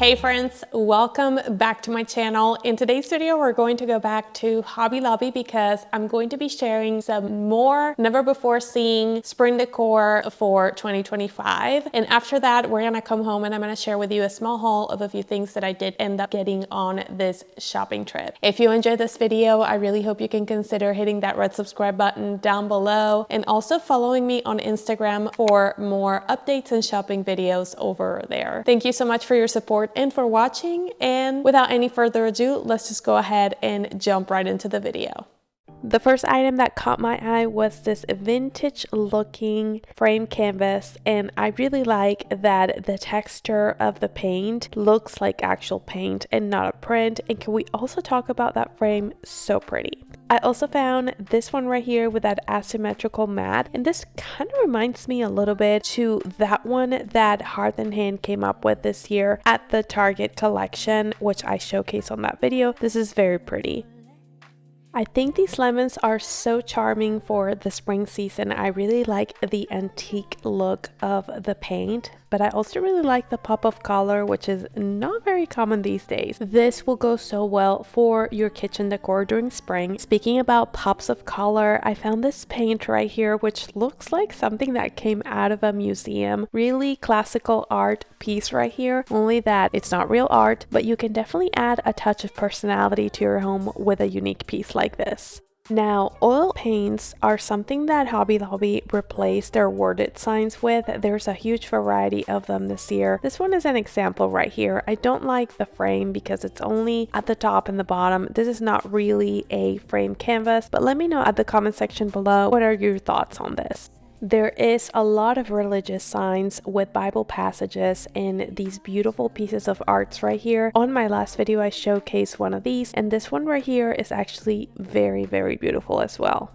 Hey friends, welcome back to my channel. In today's video, we're going to go back to Hobby Lobby because I'm going to be sharing some more never before seen spring decor for 2025. And after that, we're gonna come home and I'm gonna share with you a small haul of a few things that I did end up getting on this shopping trip. If you enjoyed this video, I really hope you can consider hitting that red subscribe button down below and also following me on Instagram for more updates and shopping videos over there. Thank you so much for your support and for watching, and without any further ado, let's just go ahead and jump right into the video. The first item that caught my eye was this vintage looking frame canvas, and I really like that the texture of the paint looks like actual paint and not a print. And can we also talk about that frame? So pretty. I also found this one right here with that asymmetrical mat, and this kind of reminds me a little bit to that one that Hearth and Hand came up with this year at the Target collection, which I showcased on that video. This is very pretty. I think these lemons are so charming for the spring season. I really like the antique look of the paint, but I also really like the pop of color, which is not very common these days. This will go so well for your kitchen decor during spring. Speaking about pops of color, I found this paint right here, which looks like something that came out of a museum. Really classical art piece right here, only that it's not real art, but you can definitely add a touch of personality to your home with a unique piece like this. Now, oil paints are something that Hobby Lobby replaced their worded signs with. There's a huge variety of them this year. This one is an example right here. I don't like the frame because it's only at the top and the bottom. This is not really a frame canvas, but let me know at the comment section below, what are your thoughts on this? There is a lot of religious signs with Bible passages in these beautiful pieces of arts right here. On my last video, I showcased one of these, and this one right here is actually very, very beautiful as well.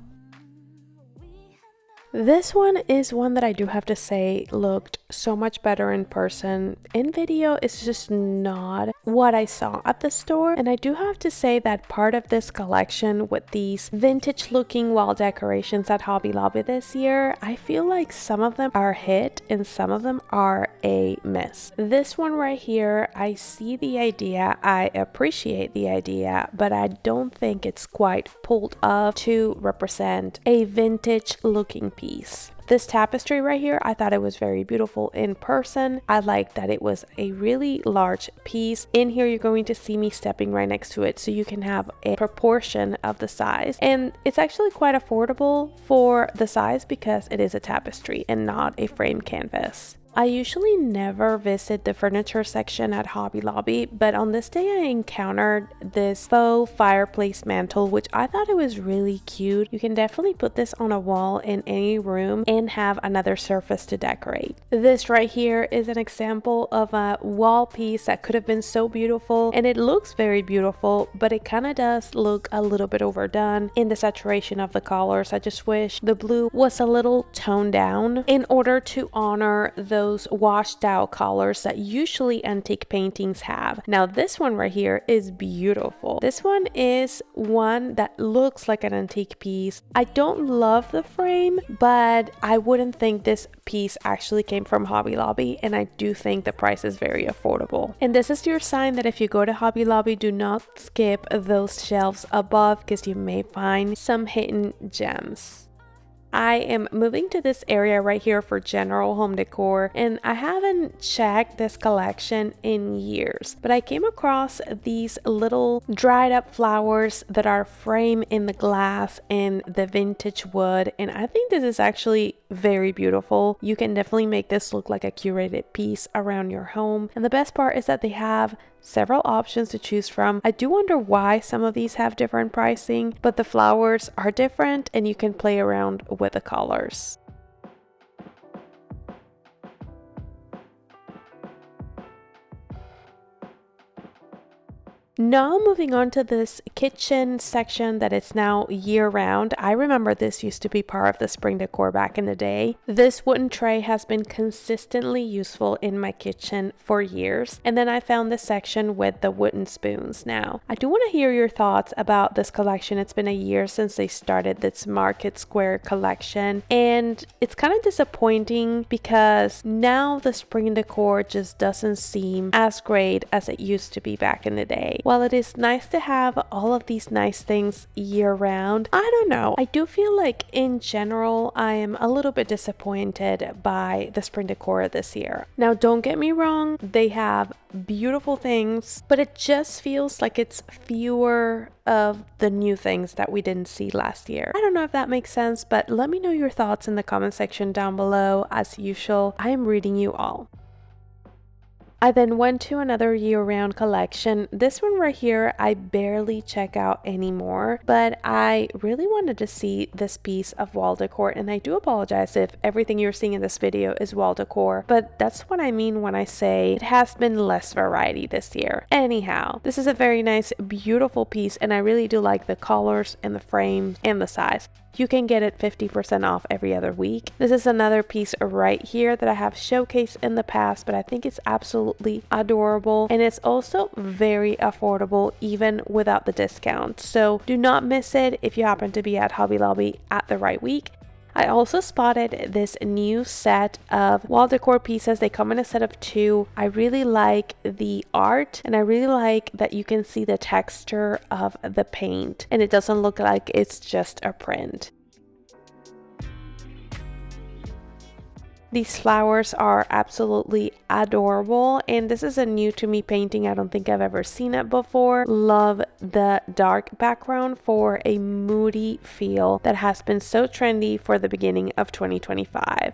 This one is one that I do have to say looked so much better in person. In video, it's just not what I saw at the store. And I do have to say that part of this collection with these vintage looking wall decorations at Hobby Lobby this year, I feel like some of them are a hit and some of them are a miss. This one right here, I see the idea, I appreciate the idea, but I don't think it's quite pulled off to represent a vintage looking piece. This tapestry right here, I thought it was very beautiful in person. I like that it was a really large piece. In here, you're going to see me stepping right next to it so you can have a proportion of the size. And it's actually quite affordable for the size because it is a tapestry and not a frame canvas. I usually never visit the furniture section at Hobby Lobby, but on this day I encountered this faux fireplace mantle, which I thought it was really cute. You can definitely put this on a wall in any room and have another surface to decorate. This right here is an example of a wall piece that could have been so beautiful, and it looks very beautiful, but it kind of does look a little bit overdone in the saturation of the colors. I just wish the blue was a little toned down in order to honor those washed out colors that usually antique paintings have. Now this one right here is beautiful. This one is one that looks like an antique piece. I don't love the frame, but I wouldn't think this piece actually came from Hobby Lobby, and I do think the price is very affordable. And this is your sign that if you go to Hobby Lobby, do not skip those shelves above because you may find some hidden gems. I am moving to this area right here for general home decor, and I haven't checked this collection in years, but I came across these little dried up flowers that are framed in the glass in the vintage wood, and I think this is actually very beautiful. You can definitely make this look like a curated piece around your home, and the best part is that they have several options to choose from. I do wonder why some of these have different pricing, but the flowers are different and you can play around with the colors. Now moving on to this kitchen section that is now year round. I remember this used to be part of the spring decor back in the day. This wooden tray has been consistently useful in my kitchen for years. And then I found this section with the wooden spoons now. I do want to hear your thoughts about this collection. It's been a year since they started this Market Square collection. And it's kind of disappointing because now the spring decor just doesn't seem as great as it used to be back in the day. While it is nice to have all of these nice things year round, I don't know. I do feel like in general, I am a little bit disappointed by the spring decor this year. Now, don't get me wrong, they have beautiful things, but it just feels like it's fewer of the new things that we didn't see last year. I don't know if that makes sense, but let me know your thoughts in the comment section down below. As usual, I am reading you all. I then went to another year-round collection. This one right here, I barely check out anymore, but I really wanted to see this piece of wall decor, and I do apologize if everything you're seeing in this video is wall decor, but that's what I mean when I say it has been less variety this year. Anyhow, this is a very nice, beautiful piece, and I really do like the colors and the frame and the size. You can get it 50% off every other week. This is another piece right here that I have showcased in the past, but I think it's absolutely adorable, and it's also very affordable even without the discount. So do not miss it if you happen to be at Hobby Lobby at the right week. I also spotted this new set of wall decor pieces. They come in a set of 2. I really like the art, and I really like that you can see the texture of the paint and it doesn't look like it's just a print. These flowers are absolutely adorable, and this is a new to me painting. I don't think I've ever seen it before. Love the dark background for a moody feel that has been so trendy for the beginning of 2025.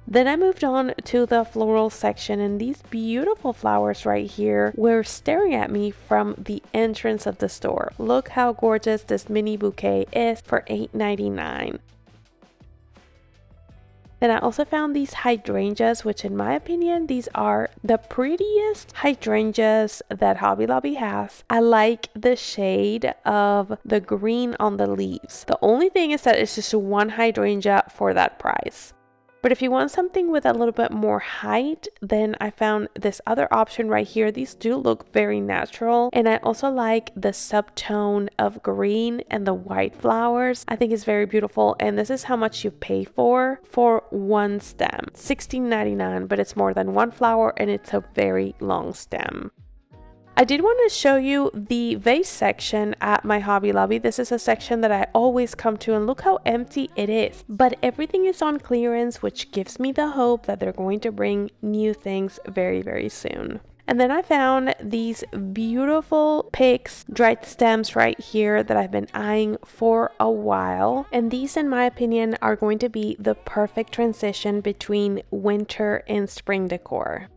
Then I moved on to the floral section, and these beautiful flowers right here were staring at me from the entrance of the store. Look how gorgeous this mini bouquet is for $8.99. Then I also found these hydrangeas, which in my opinion, these are the prettiest hydrangeas that Hobby Lobby has. I like the shade of the green on the leaves. The only thing is that it's just one hydrangea for that price. But if you want something with a little bit more height, then I found this other option right here. These do look very natural, and I also like the subtone of green and the white flowers. I think it's very beautiful, and this is how much you pay for one stem. $16.99, but it's more than one flower, and it's a very long stem. I did want to show you the vase section at my Hobby Lobby. This is a section that I always come to, and look how empty it is. But everything is on clearance, which gives me the hope that they're going to bring new things very, very soon. And then I found these beautiful picks, dried stems right here that I've been eyeing for a while. And these, in my opinion, are going to be the perfect transition between winter and spring decor.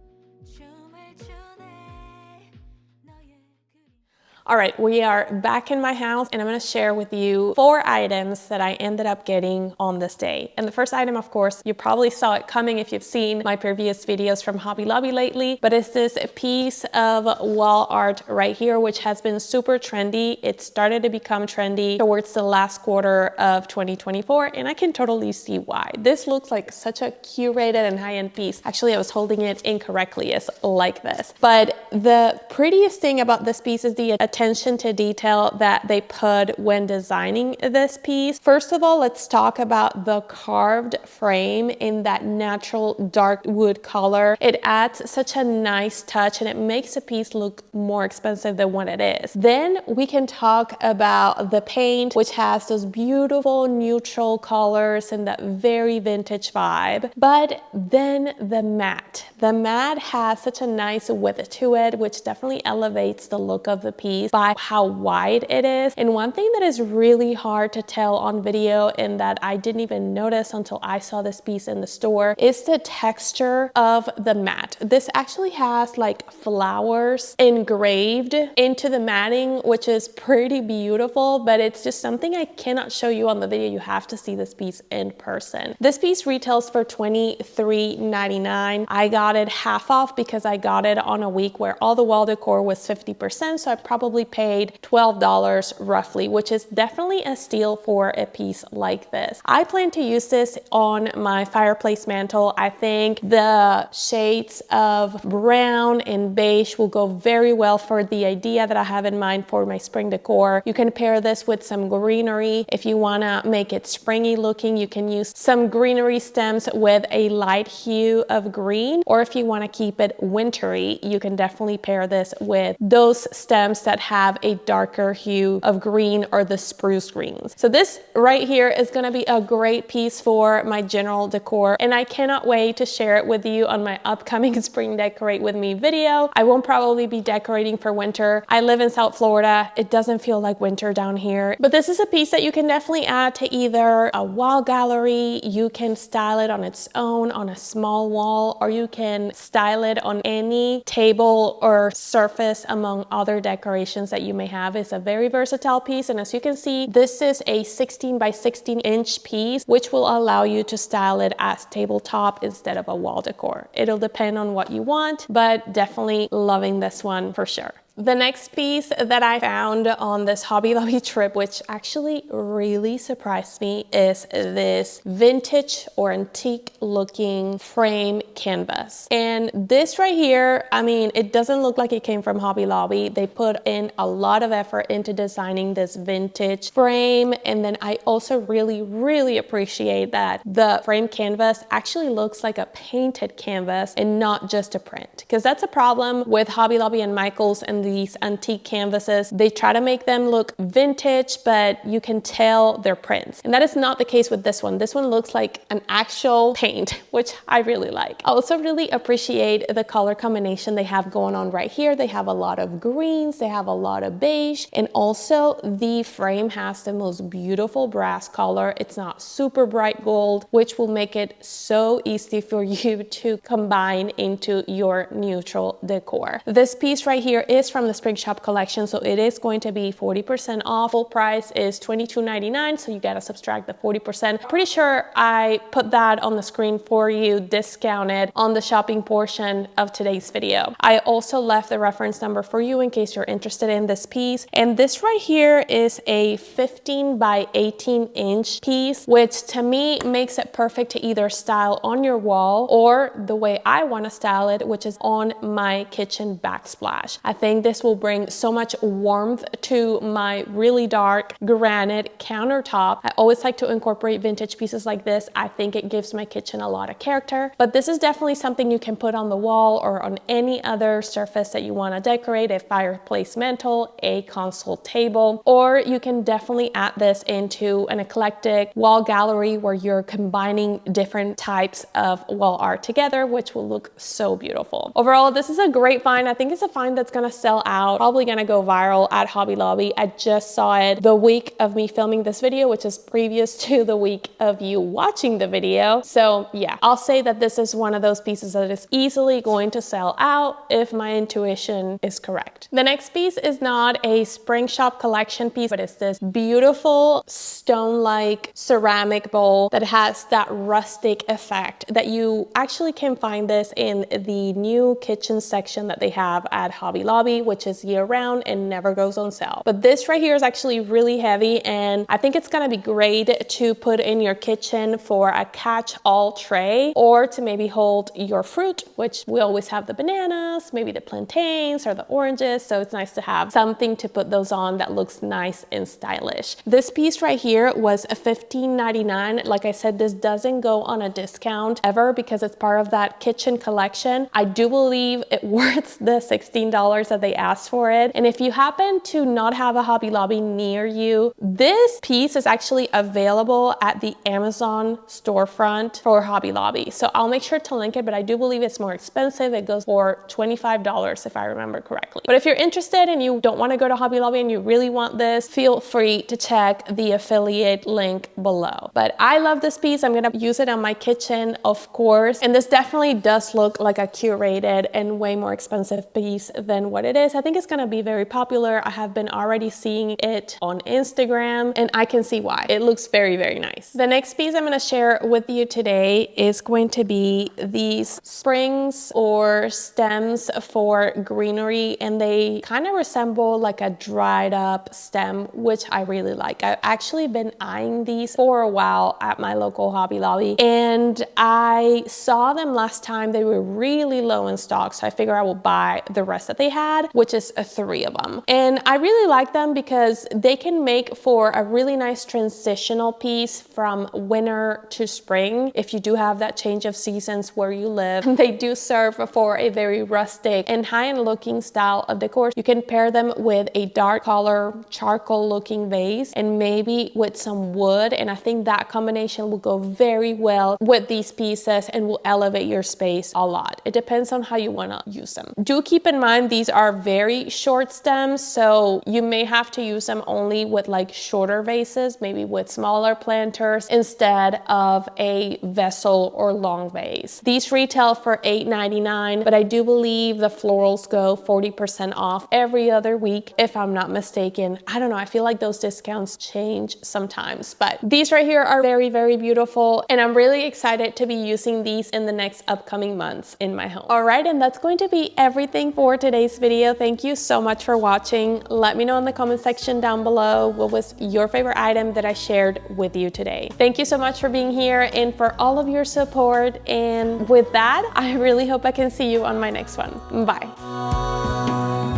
All right, we are back in my house, and I'm gonna share with you 4 items that I ended up getting on this day. And the first item, of course, you probably saw it coming if you've seen my previous videos from Hobby Lobby lately, but it's this piece of wall art right here, which has been super trendy. It started to become trendy towards the last quarter of 2024, and I can totally see why. This looks like such a curated and high-end piece. Actually, I was holding it incorrectly. It's like this. But the prettiest thing about this piece is the attention to detail that they put when designing this piece. First of all, let's talk about the carved frame in that natural dark wood color. It adds such a nice touch, and it makes the piece look more expensive than what it is. Then we can talk about the paint, which has those beautiful neutral colors and that very vintage vibe. But then the matte. The matte has such a nice width to it, which definitely elevates the look of the piece. piece by how wide it is. And one thing that is really hard to tell on video and that I didn't even notice until I saw this piece in the store is the texture of the mat. This actually has like flowers engraved into the matting, which is pretty beautiful, but it's just something I cannot show you on the video. You have to see this piece in person. This piece retails for $23.99. I got it half off because I got it on a week where all the wall decor was 50%, so I probably paid $12 roughly, which is definitely a steal for a piece like this. I plan to use this on my fireplace mantle. I think the shades of brown and beige will go very well for the idea that I have in mind for my spring decor. You can pair this with some greenery. If you want to make it springy looking, you can use some greenery stems with a light hue of green, or if you want to keep it wintry, you can definitely pair this with those stems that have a darker hue of green or the spruce greens. So this right here is going to be a great piece for my general decor, and I cannot wait to share it with you on my upcoming spring decorate with me video. I won't probably be decorating for winter. I live in South Florida. It doesn't feel like winter down here, but this is a piece that you can definitely add to either a wall gallery. You can style it on its own on a small wall, or you can style it on any table or surface among other decorations that you may have. It's a very versatile piece, and as you can see, this is a 16 by 16 inch piece, which will allow you to style it as tabletop instead of a wall decor. It'll depend on what you want, but definitely loving this one for sure. The next piece that I found on this Hobby Lobby trip, which actually really surprised me, is this vintage or antique looking frame canvas. And this right here, I mean, it doesn't look like it came from Hobby Lobby. They put in a lot of effort into designing this vintage frame. And then I also really appreciate that the frame canvas actually looks like a painted canvas and not just a print, because that's a problem with Hobby Lobby and Michaels and these antique canvases. They try to make them look vintage, but you can tell they're prints. And that is not the case with this one. This one looks like an actual paint, which I really like. I also really appreciate the color combination they have going on right here. They have a lot of greens, they have a lot of beige, and also the frame has the most beautiful brass color. It's not super bright gold, which will make it so easy for you to combine into your neutral decor. This piece right here is from the Spring Shop collection, so it is going to be 40% off. Full price is $22.99, so you gotta subtract the 40%. Pretty sure I put that on the screen for you, discounted on the shopping portion of today's video. I also left the reference number for you in case you're interested in this piece. And this right here is a 15 by 18 inch piece, which to me makes it perfect to either style on your wall or the way I want to style it, which is on my kitchen backsplash. I think this will bring so much warmth to my really dark granite countertop. I always like to incorporate vintage pieces like this. I think it gives my kitchen a lot of character, but this is definitely something you can put on the wall or on any other surface that you want to decorate, a fireplace mantle, a console table, or you can definitely add this into an eclectic wall gallery where you're combining different types of wall art together, which will look so beautiful. Overall, this is a great find. I think it's a find that's gonna sell out, probably gonna go viral at Hobby Lobby. I just saw it the week of me filming this video, which is previous to the week of you watching the video. So yeah, I'll say that this is one of those pieces that is easily going to sell out if my intuition is correct. The next piece is not a Spring Shop collection piece, but it's this beautiful stone-like ceramic bowl that has that rustic effect that you actually can find this in the new kitchen section that they have at Hobby Lobby, which is year-round and never goes on sale. But this right here is actually really heavy, and I think it's gonna be great to put in your kitchen for a catch-all tray, or to maybe hold your fruit, which we always have the bananas, maybe the plantains or the oranges, so it's nice to have something to put those on that looks nice and stylish. This piece right here was $15.99. Like I said, this doesn't go on a discount ever because it's part of that kitchen collection. I do believe it worth the $16 that they asked for it. And if you happen to not have a Hobby Lobby near you, this piece is actually available at the Amazon storefront for Hobby Lobby. So I'll make sure to link it, but I do believe it's more expensive. It goes for $25 if I remember correctly. But if you're interested and you don't want to go to Hobby Lobby and you really want this, feel free to check the affiliate link below. But I love this piece. I'm gonna use it on my kitchen, of course. And this definitely does look like a curated and way more expensive piece than what it is. I think it's gonna be very popular. I have been already seeing it on Instagram and I can see why. It looks very, very nice. The next piece I'm gonna share with you today is going to be these springs or stems for greenery, and they kind of resemble like a dried up stem, which I really like. I've actually been eyeing these for a while at my local Hobby Lobby, and I saw them last time. They were really low in stock, so I figured I will buy the rest that they had, which is 3 of them. And I really like them because they can make for a really nice transitional piece from winter to spring. If you do have that change of seasons where you live, they do serve for a very rustic and high-end looking style of decor. You can pair them with a dark color charcoal looking vase and maybe with some wood, and I think that combination will go very well with these pieces and will elevate your space a lot. It depends on how you want to use them. Do keep in mind these are very short stems, so you may have to use them only with like shorter vases, maybe with smaller planters instead of a vessel or long vase. These retail for $8.99, but I do believe the florals go 40% off every other week, if I'm not mistaken. I don't know, I feel like those discounts change sometimes, but these right here are very, very beautiful, and I'm really excited to be using these in the next upcoming months in my home. All right, and that's going to be everything for today's video. Thank you so much for watching. Let me know in the comment section down below what was your favorite item that I shared with you today. Thank you so much for being here and for all of your support, and with that, I really hope I can see you on my next one. Bye.